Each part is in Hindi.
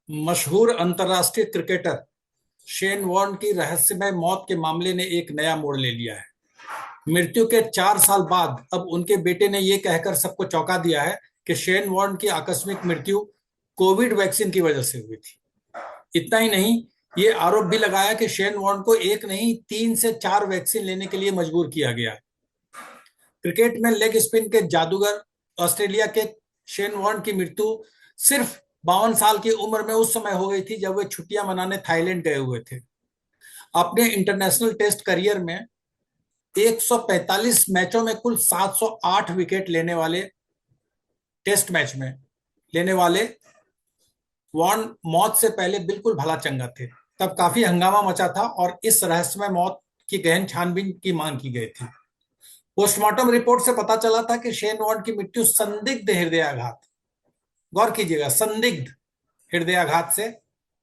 मशहूर अंतर्राष्ट्रीय क्रिकेटर शेन वॉर्न की रहस्यमय मौत के मामले ने एक नया मोड़ ले लिया है। मृत्यु के 4 साल बाद अब उनके बेटे ने यह कहकर सबको चौंका दिया है कि शेन वॉर्न की आकस्मिक मृत्यु कोविड वैक्सीन की वजह से हुई थी। इतना ही नहीं, ये आरोप भी लगाया कि शेन वॉर्न को एक नहीं 3 से 4 वैक्सीन लेने के लिए मजबूर किया गया। क्रिकेट में लेग स्पिन के जादूगर ऑस्ट्रेलिया के शेन वॉर्न की मृत्यु सिर्फ 52 साल की उम्र में उस समय हो गई थी जब वे छुट्टियां मनाने थाईलैंड गए हुए थे। अपने इंटरनेशनल टेस्ट करियर में 145 मैचों में कुल 708 विकेट लेने वाले टेस्ट मैच में लेने वाले वॉर्न मौत से पहले बिल्कुल भला चंगा थे। तब काफी हंगामा मचा था और इस रहस्यमय मौत की गहन छानबीन की मांग की गई थी। पोस्टमार्टम रिपोर्ट से पता चला था कि शेन वॉर्न की मृत्यु संदिग्ध हृदयाघात, गौर कीजिएगा, संदिग्ध हृदयाघात से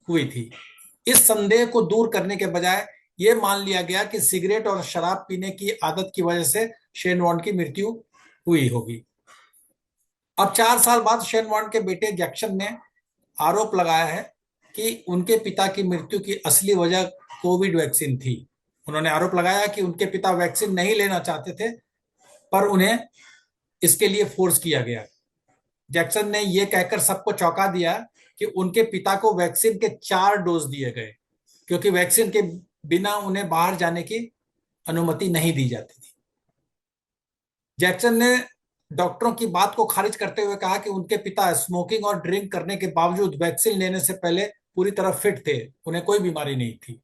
हुई थी। इस संदेह को दूर करने के बजाय यह मान लिया गया कि सिगरेट और शराब पीने की आदत की वजह से शेन वॉर्न की मृत्यु हुई होगी। अब 4 साल बाद शेन वॉर्न के बेटे जैक्सन ने आरोप लगाया है कि उनके पिता की मृत्यु की असली वजह कोविड वैक्सीन थी। उन्होंने आरोप लगाया कि उनके पिता वैक्सीन नहीं लेना चाहते थे, पर उन्हें इसके लिए फोर्स किया गया। जैक्सन ने यह कहकर सबको चौंका दिया कि उनके पिता को वैक्सीन के 4 डोज दिए गए, क्योंकि वैक्सीन के बिना उन्हें बाहर जाने की अनुमति नहीं दी जाती थी। जैक्सन ने डॉक्टरों की बात को खारिज करते हुए कहा कि उनके पिता स्मोकिंग और ड्रिंक करने के बावजूद वैक्सीन लेने से पहले पूरी तरह फिट थे, उन्हें कोई बीमारी नहीं थी।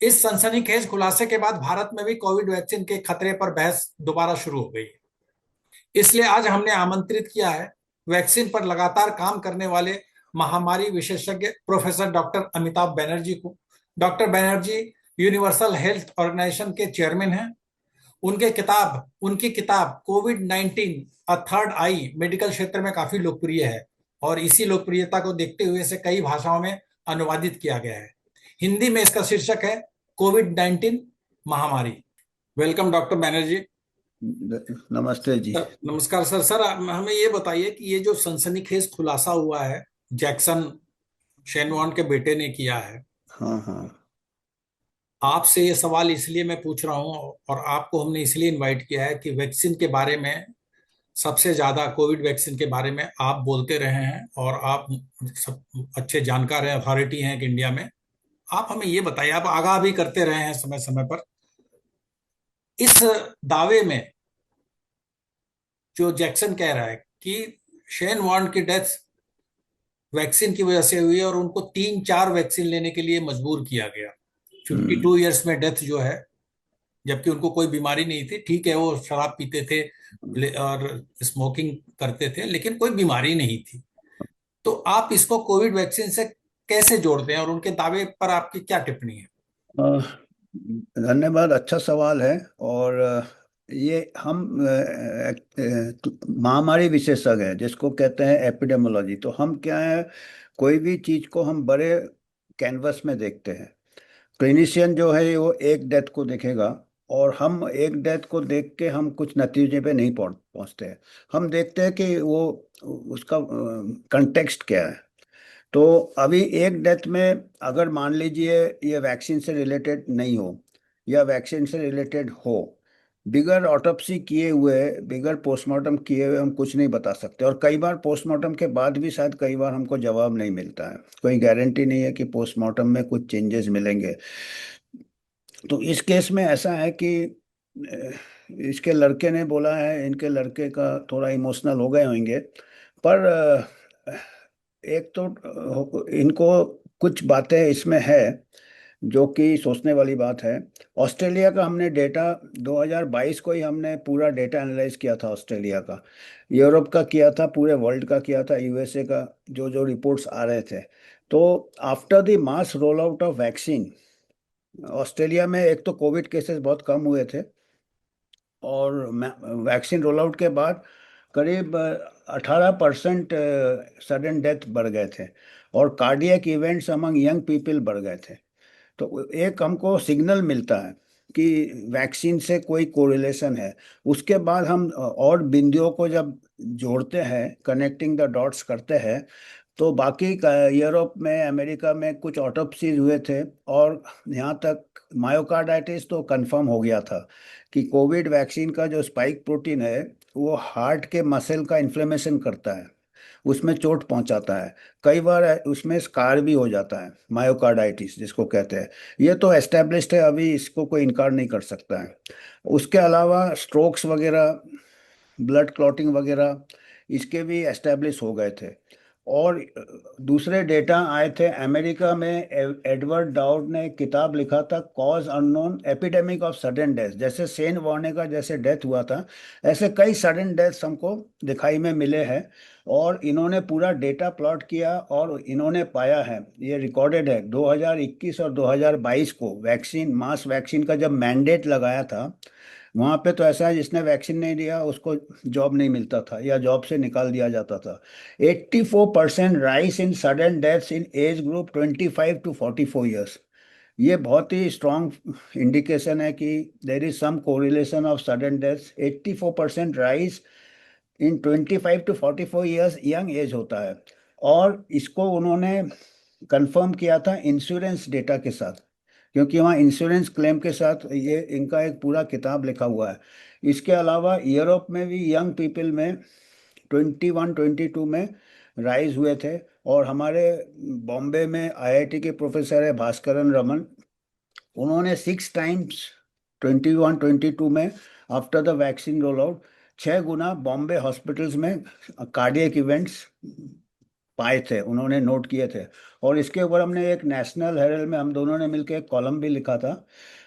इस सनसनीखेज खुलासे के बाद भारत में भी कोविड वैक्सीन के खतरे पर बहस दोबारा शुरू हो गई। इसलिए आज हमने आमंत्रित किया है वैक्सीन पर लगातार काम करने वाले महामारी विशेषज्ञ प्रोफेसर डॉक्टर अमिताभ बैनर्जी को। Doctor Banerjee universal health organisation के चेयरमैन हैं। उनकी किताब कोविड-19 अ थर्ड आई मेडिकल क्षेत्र में काफी लोकप्रिय है और इसी लोकप्रियता को देखते हुए इसे कई भाषाओं में अनुवादित किया गया है। हिंदी में इसका शीर्षक है कोविड-19 महामारी। Welcome doctor Banerjee. नमस्ते जी। नमस्कार सर। सर हमें ये बताइए कि ये जो सनसनीखेज खुलासा हुआ है जैक्सन शेन वॉर्न के बेटे ने किया है, हाँ हाँ। आपसे ये सवाल इसलिए मैं पूछ रहा हूँ और आपको हमने इसलिए इनवाइट किया है कि वैक्सीन के बारे में सबसे ज्यादा, कोविड वैक्सीन के बारे में आप बोलते रहे हैं और आप सब अच्छे जानकार हैं, अथॉरिटी हैं कि इंडिया में। आप हमें ये बताइए, आप आगाह भी करते रहे हैं समय समय पर, इस दावे में जो जैक्सन कह रहा है कि शेन वॉर्न की डेथ वैक्सीन की वजह से हुई और उनको 3-4 वैक्सीन लेने के लिए मजबूर किया गया, 52 ईयर्स में डेथ जो है, जबकि उनको कोई बीमारी नहीं थी। ठीक है, वो शराब पीते थे और स्मोकिंग करते थे, लेकिन कोई बीमारी नहीं थी। तो आप इसको कोविड वैक्सीन से कैसे जोड़ते हैं और उनके दावे पर आपकी क्या टिप्पणी है? अ, धन्यवाद, अच्छा सवाल है। और ये हम महामारी विशेषज्ञ हैं जिसको कहते हैं एपिडेमोलॉजी। तो हम क्या है, कोई भी चीज को हम बड़े कैनवस में देखते हैं। क्लिनिशियन जो है वो एक डेथ को देखेगा और हम एक डेथ को देख के हम कुछ नतीजे पे नहीं पहुंचते हैं। हम देखते हैं कि वो उसका कंटेक्स्ट क्या है। तो अभी एक डेथ में अगर मान लीजिए ये वैक्सीन से रिलेटेड नहीं हो या वैक्सीन से रिलेटेड हो, बिगर ऑटोप्सी किए हुए, बिगर पोस्टमार्टम किए हुए हम कुछ नहीं बता सकते। और कई बार पोस्टमार्टम के बाद भी शायद कई बार हमको जवाब नहीं मिलता है। कोई गारंटी नहीं है कि पोस्टमार्टम में कुछ चेंजेस मिलेंगे। तो इस केस में ऐसा है कि इसके लड़के ने बोला है, इनके लड़के का थोड़ा इमोशनल हो गए होंगे। पर एक तो इनको कुछ बातें इसमें है जो कि सोचने वाली बात है। ऑस्ट्रेलिया का हमने डेटा 2022 को ही हमने पूरा डेटा एनालाइज किया था ऑस्ट्रेलिया का, यूरोप का किया था, पूरे वर्ल्ड का किया था, यूएसए का, जो जो रिपोर्ट्स आ रहे थे। तो after the mass roll out of vaccine, Australia में एक तो कोविड केसेस बहुत कम हुए थे और वैक्सीन रोल आउट के बाद करीब 18% सडन डेथ बढ़ गए थे और cardiac events among young people बढ़ गए थे। तो एक हमको सिग्नल मिलता है कि वैक्सीन से कोई कोरिलेशन है। उसके बाद हम और बिंदुओं को जब जोड़ते हैं, कनेक्टिंग द डॉट्स करते हैं, तो बाकी यूरोप में, अमेरिका में कुछ ऑटोप्सीज हुए थे, और यहाँ तक मायोकार्डाइटिस तो कंफर्म हो गया था कि कोविड वैक्सीन का जो स्पाइक प्रोटीन है वो हार्ट के मसल का इन्फ्लेमेशन करता है, उसमें चोट पहुंचाता है। कई बार उसमें स्कार भी हो जाता है, मायोकार्डाइटिस जिसको कहते हैं। ये तो एस्टेब्लिश्ड है, अभी इसको कोई इनकार नहीं कर सकता है। उसके अलावा स्ट्रोक्स वगैरह, ब्लड क्लॉटिंग वगैरह, इसके भी एस्टेब्लिश हो गए थे। और दूसरे डेटा आए थे अमेरिका में। एडवर्ड डाउड ने एक किताब लिखा था, cause unknown epidemic of sudden death. जैसे सेन वार्ने का जैसे डेथ हुआ था, ऐसे कई सडन डेथ्स हमको दिखाई में मिले हैं। और इन्होंने पूरा डेटा प्लॉट किया और इन्होंने पाया है, ये रिकॉर्डेड है, 2021 और 2022 को वैक्सीन, मास वैक्सीन का जब मैंडेट लगाया था, वहाँ पे तो ऐसा है, जिसने वैक्सीन नहीं लिया उसको जॉब नहीं मिलता था या जॉब से निकाल दिया जाता था। 84% rise in sudden deaths in age group 25 to 44 years. ये बहुत ही स्ट्रॉन्ग इंडिकेशन है कि there is some correlation of sudden deaths. 84% rise in 25 to 44 years young age होता है। और इसको उन्होंने कंफर्म किया था इंश्योरेंस डेटा के साथ, क्योंकि वहाँ इंश्योरेंस क्लेम के साथ ये इनका एक पूरा किताब लिखा हुआ है। इसके अलावा यूरोप में भी यंग पीपल में 21-22 में राइज हुए थे। और हमारे बॉम्बे में आईआईटी के प्रोफेसर है भास्करन रमन, उन्होंने 6 टाइम्स 21-22 में after the vaccine roll out 6 Guna Bombay hospitals में कार्डियक इवेंट्स पाए थे, उन्होंने नोट किए थे। और इसके ऊपर हमने एक नेशनल हेरल्ड में हम दोनों ने मिलकर एक कॉलम भी लिखा था,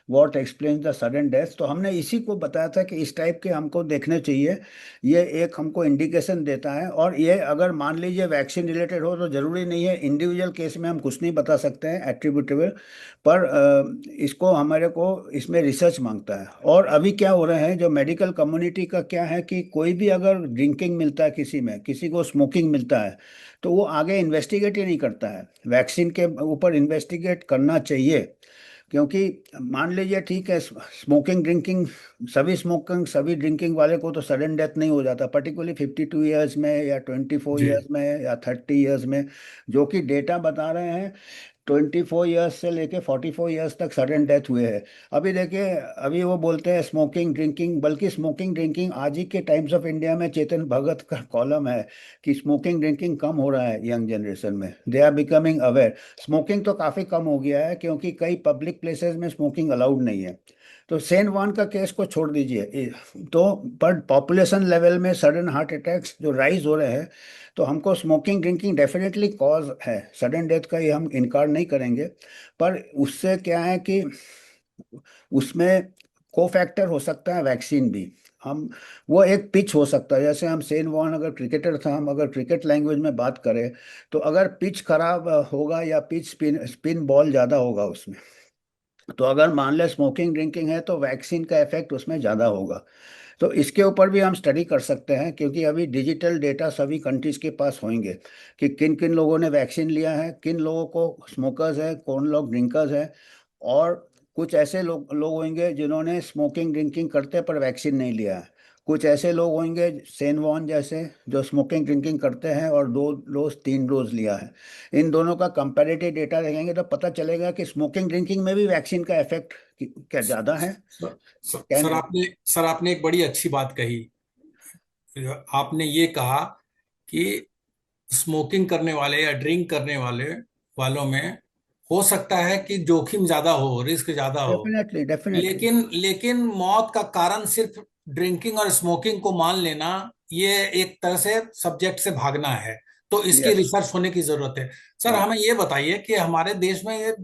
what explains the sudden death. तो हमने इसी को बताया था कि इस टाइप के हमको देखने चाहिए, ये एक हमको इंडिकेशन देता है। और ये अगर मान लीजिए वैक्सीन रिलेटेड हो तो ज़रूरी नहीं है, इंडिविजुअल केस में हम कुछ नहीं बता सकते हैं एट्रीब्यूटेबल, पर इसको हमारे को इसमें रिसर्च मांगता है। और अभी क्या हो रहा है, जो मेडिकल कम्युनिटी का क्या है कि कोई भी अगर ड्रिंकिंग मिलता है किसी में, किसी को स्मोकिंग मिलता है, तो वो आगे इन्वेस्टिगेट ही नहीं करता है। वैक्सीन के ऊपर इन्वेस्टिगेट करना चाहिए, क्योंकि मान लीजिए ठीक है, स्मोकिंग ड्रिंकिंग, सभी ड्रिंकिंग वाले को तो सडन डेथ नहीं हो जाता, पर्टिकुलरली 52 ईयर्स में या 24 ईयर्स जी। में या 30 ईयर्स में, जो कि डेटा बता रहे हैं 24 ईयर्स से लेके 44 ईयर्स तक सडन डेथ हुए हैं। अभी देखिए, अभी वो बोलते हैं स्मोकिंग ड्रिंकिंग, बल्कि स्मोकिंग ड्रिंकिंग आज ही के टाइम्स ऑफ इंडिया में चेतन भगत का कॉलम है कि स्मोकिंग ड्रिंकिंग कम हो रहा है यंग जनरेशन में, they are becoming aware. Smoking तो काफ़ी कम हो गया है, क्योंकि कई पब्लिक प्लेसेस में स्मोकिंग अलाउड नहीं है। तो सेन वन का केस को छोड़ दीजिए, तो पर पॉपुलेशन लेवल में सडन हार्ट अटैक्स जो राइज हो रहे हैं, तो हमको स्मोकिंग ड्रिंकिंग डेफिनेटली कॉज है सडन डेथ का, ये हम इनकार नहीं करेंगे। पर उससे क्या है कि उसमें को फैक्टर हो सकता है वैक्सीन भी। हम, वो एक पिच हो सकता है, जैसे हम सेन वॉन अगर क्रिकेटर था, हम अगर क्रिकेट लैंग्वेज में बात करें, तो अगर पिच खराब होगा या पिच स्पिन स्पिन बॉल ज़्यादा होगा उसमें, तो अगर मान ले स्मोकिंग ड्रिंकिंग है तो वैक्सीन का इफेक्ट उसमें ज़्यादा होगा। तो इसके ऊपर भी हम स्टडी कर सकते हैं, क्योंकि अभी डिजिटल डेटा सभी कंट्रीज के पास होंगे कि किन किन लोगों ने वैक्सीन लिया है, किन लोगों को स्मोकर्स है, कौन लोग ड्रिंकर्स है। और कुछ ऐसे लोग होंगे जिन्होंने स्मोकिंग ड्रिंकिंग करते पर वैक्सीन नहीं लिया है। कुछ ऐसे लोग होंगे सेन वॉन जैसे, जो स्मोकिंग ड्रिंकिंग करते हैं और 2 डोज 3 डोज लिया है। इन दोनों का कंपैरेटिव डेटा देखेंगे तो पता चलेगा कि स्मोकिंग ड्रिंकिंग में भी वैक्सीन का इफेक्ट क्या ज़्यादा है। सर, कैन सर आपने एक बड़ी अच्छी बात कही। आपने ये कहा कि स्मोकिंग करने वाले या ड्रिंक करने वालों में हो सकता है कि जोखिम ज्यादा हो, रिस्क ज्यादा हो। Definitely definitely. लेकिन लेकिन मौत का कारण सिर्फ ड्रिंकिंग और स्मोकिंग को मान लेना, ये एक तरह से सब्जेक्ट से भागना है। तो इसकी यस। रिसर्च होने की जरूरत है। सर हाँ। हमें ये बताइए कि हमारे देश में ये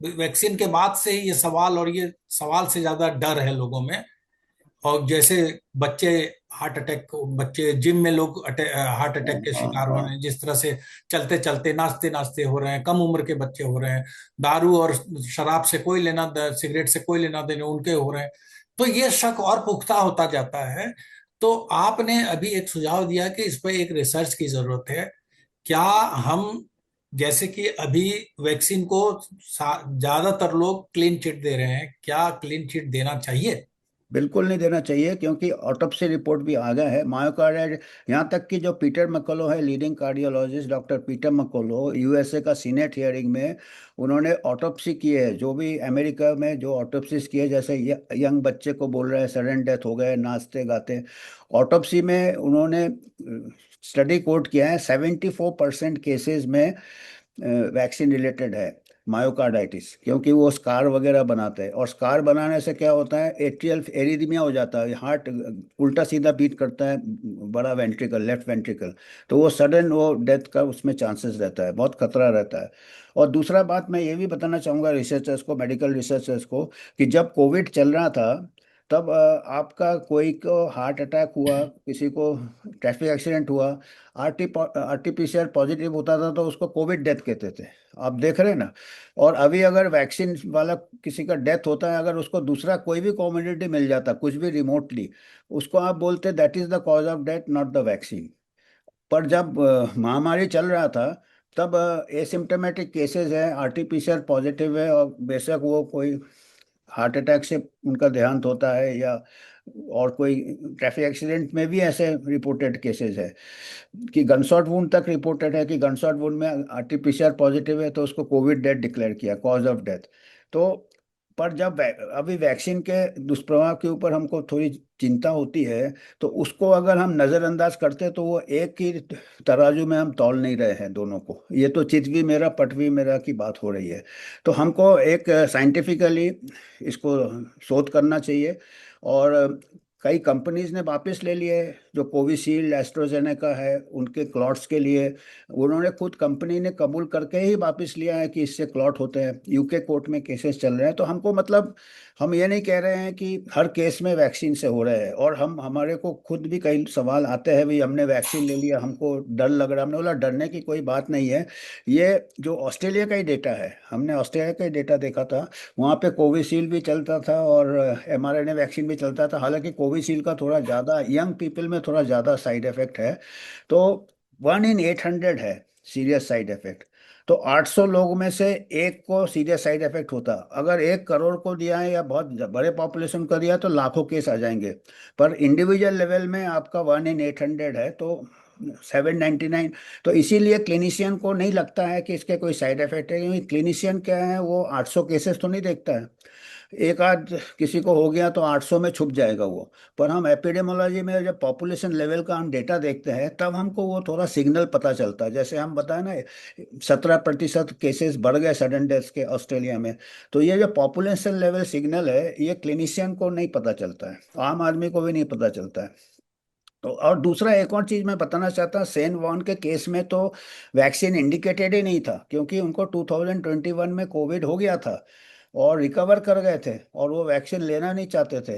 वैक्सीन के बाद से ही ये सवाल, और ये सवाल से ज्यादा डर है लोगों में। और जैसे बच्चे बच्चे जिम में लोग हार्ट हाँ। अटैक के हाँ। शिकार हो हाँ। रहे हैं, जिस तरह से चलते चलते नाचते नाचते हो रहे हैं, कम उम्र के बच्चे हो रहे हैं। दारू और शराब से कोई सिगरेट से कोई लेना देना उनके हो रहे हैं। तो ये शक और पुख्ता होता जाता है। तो आपने अभी एक सुझाव दिया कि इस पर एक रिसर्च की जरूरत है। क्या हम, जैसे कि अभी वैक्सीन को ज्यादातर लोग क्लीन चिट दे रहे हैं, क्या क्लीन चिट देना चाहिए? बिल्कुल नहीं देना चाहिए, क्योंकि ऑटोप्सी रिपोर्ट भी आ गया है मायोकार्डाइट। यहाँ तक कि जो पीटर मक्कलो है, leading cardiologist doctor Peter McCullough, USA का सीनेट हियरिंग में उन्होंने ऑटोप्सी की है, जो भी अमेरिका में जो ऑटोप्सीज किए, जैसे यंग बच्चे को बोल रहे हैं सडन डेथ हो गए नाचते गाते, ऑटोप्सी में उन्होंने स्टडी कोट किया है 74% केसेस में वैक्सीन रिलेटेड है मायोकार्डाइटिस, क्योंकि वो स्कार वगैरह बनाते हैं, और स्कार बनाने से क्या होता है, एट्रियल एरिथमिया हो जाता है, हार्ट उल्टा सीधा बीट करता है, बड़ा वेंट्रिकल, लेफ्ट वेंट्रिकल, तो वो सडन वो डेथ का उसमें चांसेस रहता है, बहुत खतरा रहता है। और दूसरा बात मैं ये भी बताना चाहूँगा रिसर्चर्स को, मेडिकल रिसर्चर्स को, कि जब कोविड चल रहा था तब आपका कोई को हार्ट अटैक हुआ, किसी को ट्रैफिक एक्सीडेंट हुआ, आरटीपीसीआर पॉजिटिव होता था तो उसको कोविड डेथ कहते थे। आप देख रहे हैं ना। और अभी अगर वैक्सीन वाला किसी का डेथ होता है, अगर उसको दूसरा कोई भी कॉमोडिटी मिल जाता कुछ भी रिमोटली, उसको आप बोलते that is the cause of death not the vaccine. पर जब महामारी चल रहा था तब एसिम्टोमेटिक केसेस है, आरटीपीसीआर पॉजिटिव है, और बेशक वो कोई हार्ट अटैक से उनका देहांत होता है, या और कोई ट्रैफिक एक्सीडेंट में भी ऐसे रिपोर्टेड केसेस है कि गनशॉट वुंड तक रिपोर्टेड है कि गनशॉट वुंड में आरटीपीसीआर पॉजिटिव है तो उसको कोविड डेथ डिक्लेयर किया, कॉज ऑफ डेथ। तो पर जब अभी वैक्सीन के दुष्प्रभाव के ऊपर हमको थोड़ी चिंता होती है, तो उसको अगर हम नज़रअंदाज करते तो वो एक ही तराजू में हम तौल नहीं रहे हैं दोनों को, ये तो चित भी मेरा पट भी मेरा की बात हो रही है। तो हमको एक साइंटिफिकली इसको शोध करना चाहिए। और कई कंपनीज ने वापस ले लिए, जो कोविशील्ड एस्ट्राजेनेका है उनके क्लॉट्स के लिए उन्होंने खुद कंपनी ने कबूल करके ही वापस लिया है कि इससे क्लॉट होते हैं, यूके कोर्ट में केसेस चल रहे हैं। तो हमको मतलब हम ये नहीं कह रहे हैं कि हर केस में वैक्सीन से हो रहे हैं, और हम हमारे को खुद भी कई सवाल आते हैं, भाई हमने वैक्सीन ले लिया हमको डर लग रहा है, हमने बोला डरने की कोई बात नहीं है। ये जो ऑस्ट्रेलिया का ही डेटा है, हमने ऑस्ट्रेलिया का ही डेटा देखा था, वहाँ पे कोविशील्ड भी चलता था और एमआरएनए वैक्सीन भी चलता था, हालांकि कोविशील्ड का थोड़ा ज़्यादा यंग पीपल में थोड़ा ज़्यादा साइड इफेक्ट है। तो 1 in 800 है सीरियस साइड इफेक्ट। तो 800 लोग में से एक को सीरियस साइड इफेक्ट होता, अगर 1 करोड़ को दिया है या बहुत बड़े पॉपुलेशन को दिया तो लाखों केस आ जाएंगे। पर इंडिविजुअल लेवल में आपका 1 in 800 है, तो 799। तो इसीलिए क्लिनिशियन को नहीं लगता है कि इसके कोई साइड इफेक्ट है, क्योंकि क्लिनिशियन क्या है, वो 800 केसेस तो नहीं देखता है, एक आध किसी को हो गया तो 800 में छुप जाएगा वो। पर हम एपिडेमोलॉजी में जब पॉपुलेशन लेवल का हम डेटा देखते हैं तब हमको वो थोड़ा सिग्नल पता चलता है, जैसे हम बताए ना 17% केसेस बढ़ गए सडन डेथ के ऑस्ट्रेलिया में। तो ये जो पॉपुलेशन लेवल सिग्नल है ये क्लिनिशियन को नहीं पता चलता है, आम आदमी को भी नहीं पता चलता है। तो और दूसरा एक और चीज मैं बताना चाहता हूँ, सेन वॉन के केस में तो वैक्सीन इंडिकेटेड ही नहीं था, क्योंकि उनको 2021 में कोविड हो गया था और रिकवर कर गए थे और वो वैक्सीन लेना नहीं चाहते थे।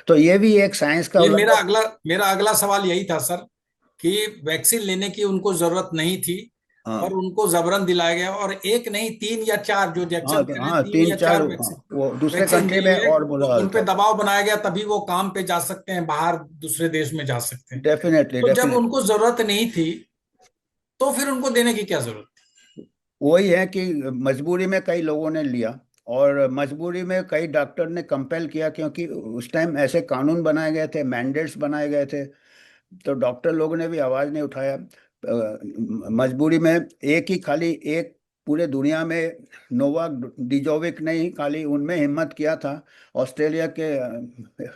तो ये भी एक साइंस का ये उल्लंघन। मेरा अगला सवाल यही था सर, कि वैक्सीन लेने की उनको जरूरत नहीं थी हाँ और उनको जबरन दिलाया गया, और एक नहीं तीन या चार जो हाँ इंजेक्शन दे रहे हैं, हाँ, तीन तीन या चार, चार हाँ, वैक्सीन वो दूसरे वैक्सीन कंट्री में दिए, और तो बुरा हाल उन पे था। दबाव बनाया गया, तभी वो काम पे जा सकते हैं, बाहर दूसरे देश में जा सकते हैं। डेफिनेटली तो जब डेफिनेटली। उनको जरूरत नहीं थी तो फिर उनको देने की क्या जरूरत। वही है कि मजबूरी में कई लोगों ने लिया, और मजबूरी में कई डॉक्टर ने कंपेल किया, क्योंकि उस टाइम ऐसे कानून बनाए गए थे, मैंडेट्स बनाए गए थे, तो डॉक्टर लोगों ने भी आवाज़ नहीं उठाया। मजबूरी में एक ही खाली एक पूरे दुनिया में नोवाक डिजोविक ने ही खाली उनमें हिम्मत किया था, ऑस्ट्रेलिया के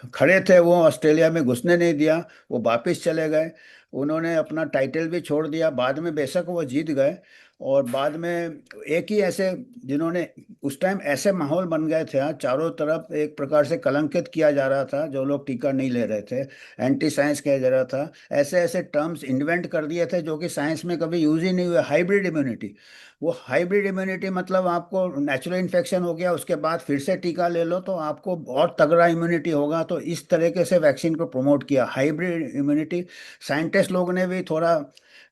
खड़े थे, वो ऑस्ट्रेलिया में घुसने नहीं दिया, वो वापस चले गए, उन्होंने अपना टाइटल भी छोड़ दिया, बाद में बेशक वो जीत गए। और बाद में एक ही ऐसे जिन्होंने उस टाइम ऐसे माहौल बन गए थे, चारों तरफ एक प्रकार से कलंकित किया जा रहा था जो लोग टीका नहीं ले रहे थे, एंटी साइंस किया जा रहा था, ऐसे ऐसे टर्म्स इन्वेंट कर दिए थे जो कि साइंस में कभी यूज ही नहीं हुए, हाइब्रिड इम्यूनिटी। वो हाइब्रिड इम्यूनिटी मतलब आपको नेचुरल इन्फेक्शन हो गया उसके बाद फिर से टीका ले लो तो आपको और तगड़ा इम्यूनिटी होगा, तो इस तरीके से वैक्सीन को प्रमोट किया हाइब्रिड इम्यूनिटी। साइंटिस्ट लोग ने भी थोड़ा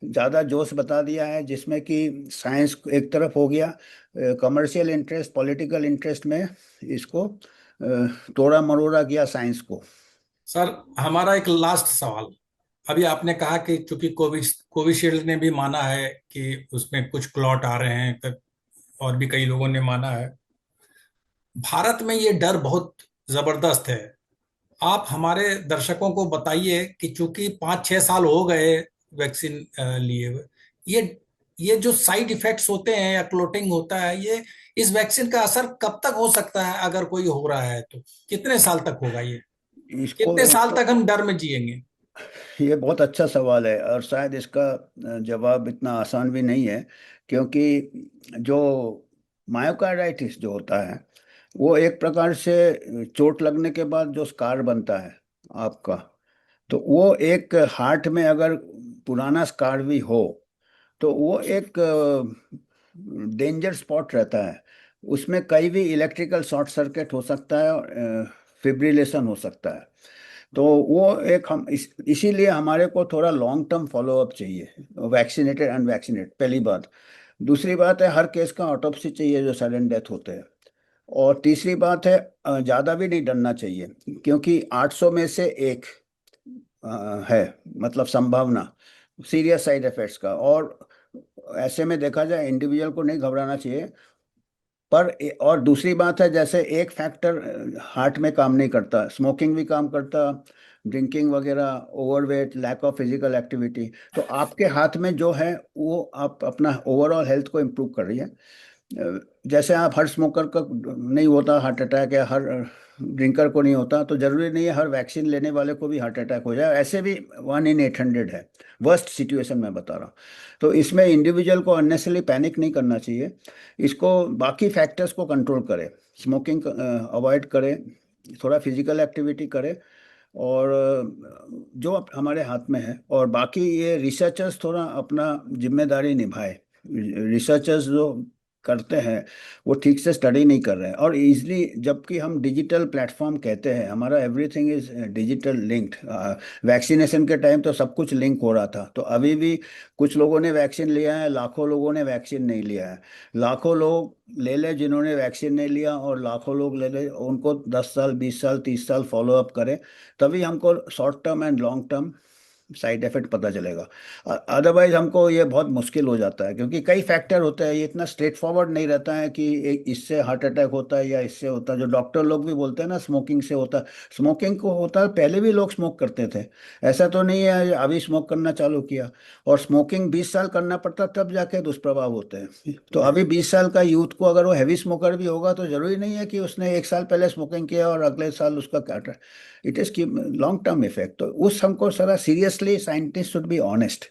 ज़्यादा जोश बता दिया है, जिसमें कि साइंस एक तरफ हो गया, कमर्शियल इंटरेस्ट पॉलिटिकल इंटरेस्ट में इसको तोड़ा मरोड़ा किया साइंस को। सर, हमारा एक लास्ट सवाल। अभी आपने कहा कि चूंकि कोविशील्ड ने भी माना है कि उसमें कुछ क्लॉट आ रहे हैं, और भी कई लोगों ने माना है। भारत में ये डर बहुत जबरदस्त है आप हमारे दर्शकों को बताइए कि चूंकि 5-6 साल हो गए वैक्सीन लिए हुए, ये ये जो साइड इफेक्ट्स होते हैं या क्लोटिंग होता है, ये इस वैक्सीन का असर कब तक हो सकता है? अगर कोई हो रहा है तो कितने साल तक होगा ये? इसको कितने साल इसको तक हम डर में जिएंगे? ये बहुत अच्छा सवाल है, और शायद इसका जवाब इतना आसान भी नहीं है। क्योंकि जो मायोकार्डाइटिस जो होता है, वो एक प्रकार से चोट लगने के बाद जो स्कार बनता है आपका, तो वो एक हार्ट में अगर पुराना स्कार भी हो, तो वो एक डेंजर स्पॉट रहता है। उसमें कई भी इलेक्ट्रिकल शॉर्ट सर्किट हो सकता है और फिब्रिलेशन हो सकता है। तो वो एक हम इसीलिए हमारे को थोड़ा लॉन्ग टर्म फॉलोअप चाहिए, वैक्सीनेटेड अनवैक्सीनेटेड, पहली बात। दूसरी बात है, हर केस का ऑटोप्सी चाहिए जो सडन डेथ होते हैं। और तीसरी बात है, ज़्यादा भी नहीं डरना चाहिए, क्योंकि 800 में से एक है, मतलब संभावना सीरियस साइड इफेक्ट्स का। और ऐसे में देखा जाए, इंडिविजुअल को नहीं घबराना चाहिए। पर और दूसरी बात है, जैसे एक फैक्टर हार्ट में काम नहीं करता, स्मोकिंग भी काम करता, ड्रिंकिंग वगैरह, overweight, lack of physical activity. तो आपके हाथ में जो है, वो आप अपना ओवरऑल हेल्थ को इम्प्रूव कर रही है। जैसे आप हर स्मोकर का नहीं होता हार्ट अटैक, या हर ड्रिंकर को नहीं होता, तो जरूरी नहीं है हर वैक्सीन लेने वाले को भी हार्ट अटैक हो जाए। ऐसे भी 1 in 800 है, वर्स्ट सिचुएशन मैं बता रहा हूँ। तो इसमें इंडिविजुअल को अननेसेसरली पैनिक नहीं करना चाहिए। इसको बाकी फैक्टर्स को कंट्रोल करें, स्मोकिंग अवॉइड करें, थोड़ा फिजिकल एक्टिविटी करें, और जो हमारे हाथ में है। और बाकी ये रिसर्चर्स थोड़ा अपना जिम्मेदारी निभाए। रिसर्चर्स जो करते हैं, वो ठीक से स्टडी नहीं कर रहे हैं, और इजली, जबकि हम डिजिटल प्लेटफॉर्म कहते हैं, हमारा everything is digital linked. Vaccination के टाइम तो सब कुछ लिंक हो रहा था, तो अभी भी कुछ लोगों ने वैक्सीन लिया है, लाखों लोगों ने वैक्सीन नहीं लिया है। लाखों लोग ले ले जिन्होंने वैक्सीन नहीं लिया, और लाखों लोग ले ले, उनको 10 साल, 20 साल, 30 साल फॉलो अप करें, तभी हमको short term and long term side effect पता चलेगा। अदरवाइज हमको ये बहुत मुश्किल हो जाता है, क्योंकि कई फैक्टर होते हैं, ये इतना स्ट्रेट फॉरवर्ड नहीं रहता है कि एक इससे हार्ट अटैक होता है या इससे होता है। जो डॉक्टर लोग भी बोलते हैं ना, स्मोकिंग से होता है, स्मोकिंग को होता है, पहले भी लोग स्मोक करते थे। ऐसा तो नहीं है अभी स्मोक करना चालू किया। और स्मोकिंग 20 साल करना पड़ता, तब जाके दुष्प्रभाव होते हैं। तो अभी 20 साल का यूथ को अगर वो हैवी स्मोकर भी होगा, तो जरूरी नहीं है कि उसने 1 साल पहले स्मोकिंग किया और अगले साल उसका क्या। It is long term effect. तो उस हमको सारा seriously, scientist should be honest.